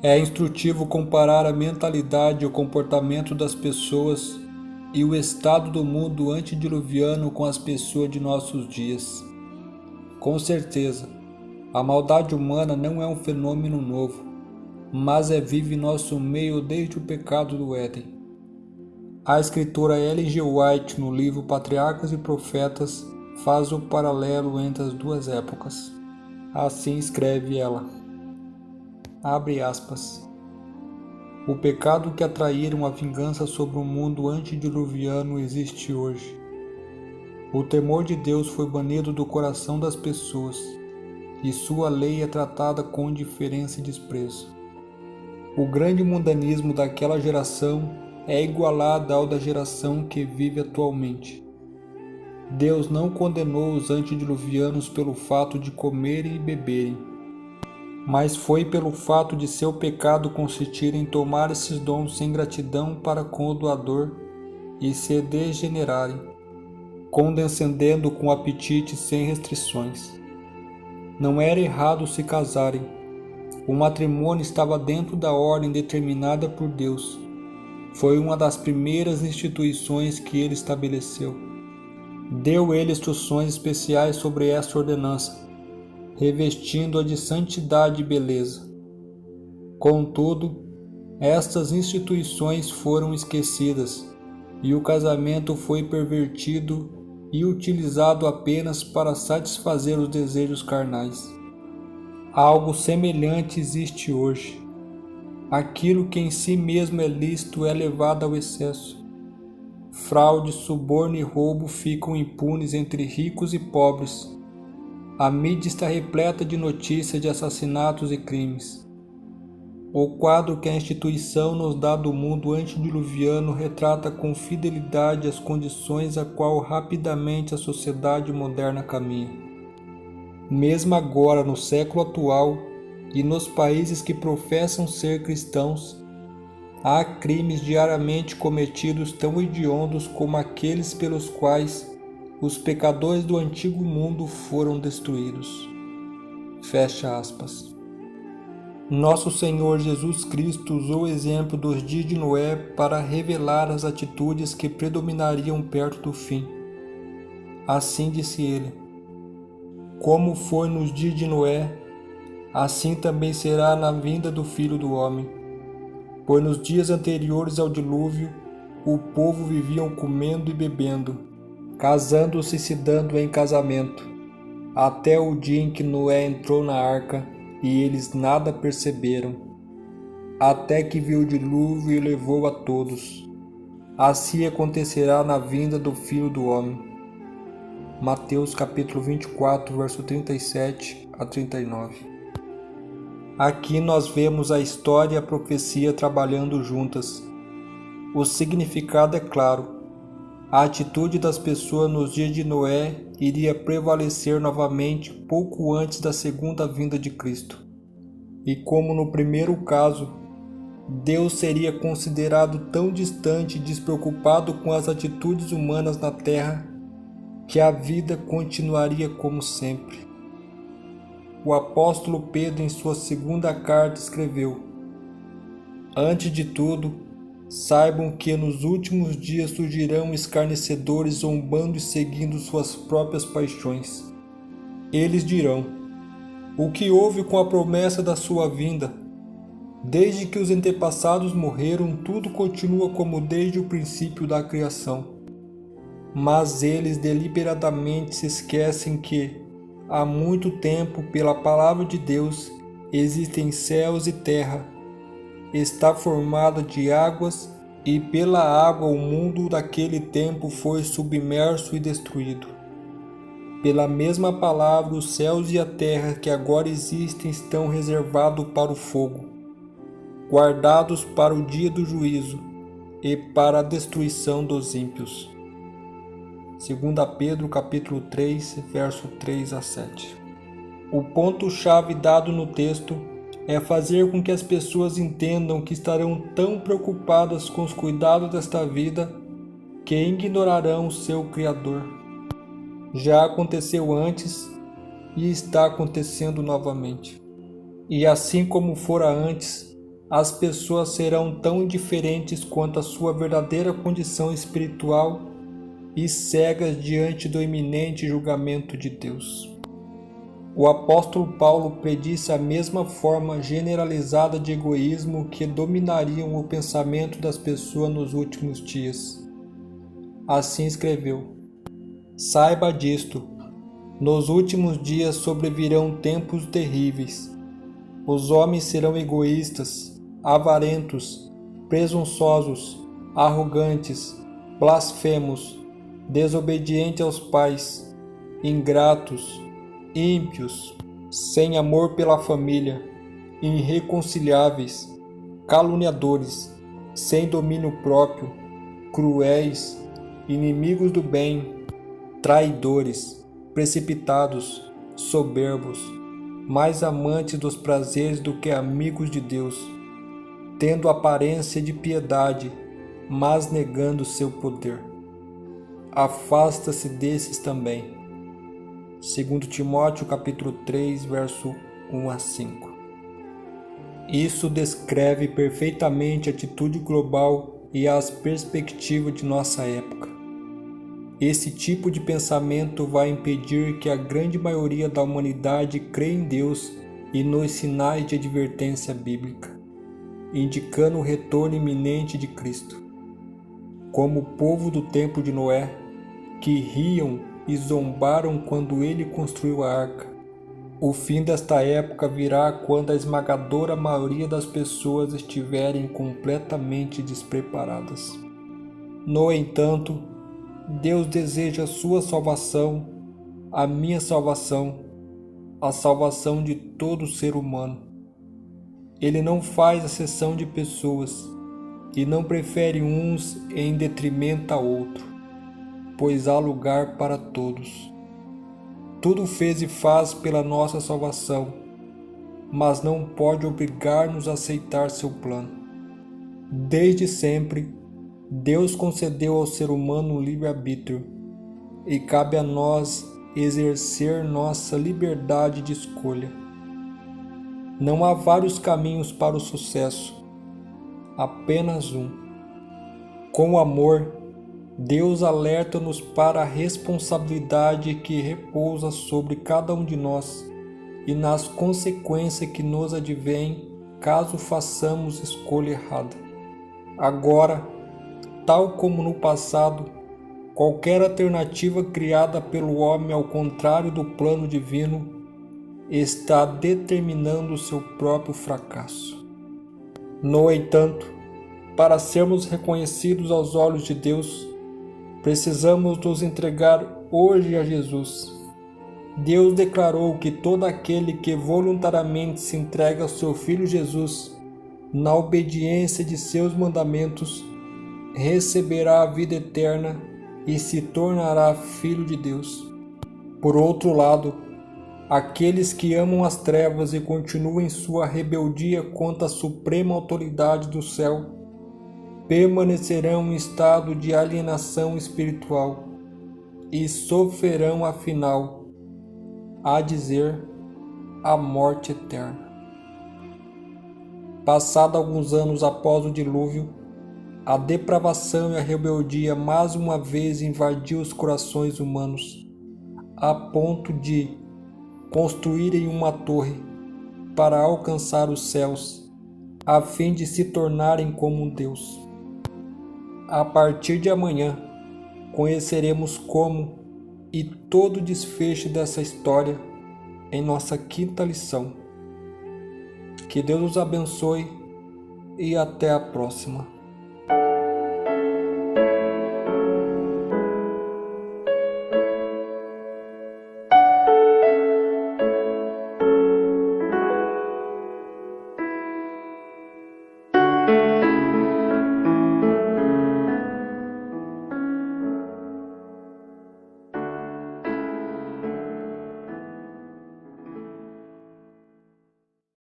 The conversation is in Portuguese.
É instrutivo comparar a mentalidade e o comportamento das pessoas e o estado do mundo antediluviano com as pessoas de nossos dias. Com certeza, a maldade humana não é um fenômeno novo, mas vive em nosso meio desde o pecado do Éden. A escritora Ellen G. White, no livro Patriarcas e Profetas, faz o paralelo entre as duas épocas. Assim escreve ela. Abre aspas. O pecado que atraíram a vingança sobre o mundo antediluviano existe hoje. O temor de Deus foi banido do coração das pessoas, e sua lei é tratada com indiferença e desprezo. O grande mundanismo daquela geração é igualado ao da geração que vive atualmente. Deus não condenou os antediluvianos pelo fato de comerem e beberem, mas foi pelo fato de seu pecado consistir em tomar esses dons sem gratidão para com o doador e se degenerarem, condescendendo com apetite sem restrições. Não era errado se casarem. O matrimônio estava dentro da ordem determinada por Deus. Foi uma das primeiras instituições que ele estabeleceu. Deu ele instruções especiais sobre esta ordenança, revestindo-a de santidade e beleza. Contudo, estas instituições foram esquecidas, e o casamento foi pervertido e utilizado apenas para satisfazer os desejos carnais. Algo semelhante existe hoje. Aquilo que em si mesmo é lícito é levado ao excesso. Fraude, suborno e roubo ficam impunes entre ricos e pobres. A mídia está repleta de notícias de assassinatos e crimes. O quadro que a instituição nos dá do mundo antediluviano retrata com fidelidade as condições a qual rapidamente a sociedade moderna caminha. Mesmo agora, no século atual, e nos países que professam ser cristãos, há crimes diariamente cometidos tão hediondos como aqueles pelos quais os pecadores do antigo mundo foram destruídos. Fecha aspas. Nosso Senhor Jesus Cristo usou o exemplo dos dias de Noé para revelar as atitudes que predominariam perto do fim. Assim disse ele: como foi nos dias de Noé, assim também será na vinda do Filho do Homem. Pois nos dias anteriores ao dilúvio, o povo viviam comendo e bebendo, casando-se e se dando em casamento, até o dia em que Noé entrou na arca, e eles nada perceberam, até que viu o dilúvio e levou a todos. Assim acontecerá na vinda do Filho do Homem. Mateus capítulo 24, verso 37 a 39. Aqui nós vemos a história e a profecia trabalhando juntas. O significado é claro. A atitude das pessoas nos dias de Noé iria prevalecer novamente pouco antes da segunda vinda de Cristo. E como no primeiro caso, Deus seria considerado tão distante e despreocupado com as atitudes humanas na terra, que a vida continuaria como sempre. O apóstolo Pedro, em sua segunda carta, escreveu: antes de tudo, saibam que nos últimos dias surgirão escarnecedores zombando e seguindo suas próprias paixões. Eles dirão: o que houve com a promessa da sua vinda? Desde que os antepassados morreram, tudo continua como desde o princípio da criação. Mas eles deliberadamente se esquecem que, há muito tempo, pela palavra de Deus, existem céus e terra. Está formada de águas, e pela água o mundo daquele tempo foi submerso e destruído. Pela mesma palavra, os céus e a terra que agora existem estão reservados para o fogo, guardados para o dia do juízo e para a destruição dos ímpios. 2 Pedro capítulo 3, verso 3 a 7. O ponto-chave dado no texto é fazer com que as pessoas entendam que estarão tão preocupadas com os cuidados desta vida que ignorarão o seu Criador. Já aconteceu antes e está acontecendo novamente. E assim como fora antes, as pessoas serão tão indiferentes quanto a sua verdadeira condição espiritual e cegas diante do iminente julgamento de Deus. O apóstolo Paulo predisse a mesma forma generalizada de egoísmo que dominariam o pensamento das pessoas nos últimos dias. Assim escreveu: saiba disto, nos últimos dias sobrevirão tempos terríveis. Os homens serão egoístas, avarentos, presunçosos, arrogantes, blasfemos, desobedientes aos pais, ingratos, ímpios, sem amor pela família, irreconciliáveis, caluniadores, sem domínio próprio, cruéis, inimigos do bem, traidores, precipitados, soberbos, mais amantes dos prazeres do que amigos de Deus, tendo aparência de piedade, mas negando seu poder. Afasta-se desses também. 2 Timóteo capítulo 3, verso 1 a 5. Isso descreve perfeitamente a atitude global e as perspectivas de nossa época. Esse tipo de pensamento vai impedir que a grande maioria da humanidade creia em Deus e nos sinais de advertência bíblica, indicando o retorno iminente de Cristo. Como o povo do tempo de Noé, que riam e zombaram quando ele construiu a arca. O fim desta época virá quando a esmagadora maioria das pessoas estiverem completamente despreparadas. No entanto, Deus deseja a sua salvação, a minha salvação, a salvação de todo ser humano. Ele não faz acepção de pessoas e não prefere uns em detrimento a outro, pois há lugar para todos. Tudo fez e faz pela nossa salvação, mas não pode obrigar-nos a aceitar seu plano. Desde sempre, Deus concedeu ao ser humano um livre-arbítrio, e cabe a nós exercer nossa liberdade de escolha. Não há vários caminhos para o sucesso, apenas um. Com amor, Deus alerta-nos para a responsabilidade que repousa sobre cada um de nós e nas consequências que nos advêm caso façamos escolha errada. Agora, tal como no passado, qualquer alternativa criada pelo homem ao contrário do plano divino está determinando seu próprio fracasso. No entanto, para sermos reconhecidos aos olhos de Deus, precisamos nos entregar hoje a Jesus. Deus declarou que todo aquele que voluntariamente se entrega ao seu Filho Jesus, na obediência de seus mandamentos, receberá a vida eterna e se tornará filho de Deus. Por outro lado, aqueles que amam as trevas e continuam em sua rebeldia contra a suprema autoridade do céu, permanecerão em estado de alienação espiritual e sofrerão afinal, a dizer, a morte eterna. Passado alguns anos após o dilúvio, a depravação e a rebeldia mais uma vez invadiu os corações humanos, a ponto de construírem uma torre para alcançar os céus, a fim de se tornarem como um Deus. A partir de amanhã, conheceremos como e todo o desfecho dessa história em nossa quinta lição. Que Deus os abençoe e até a próxima.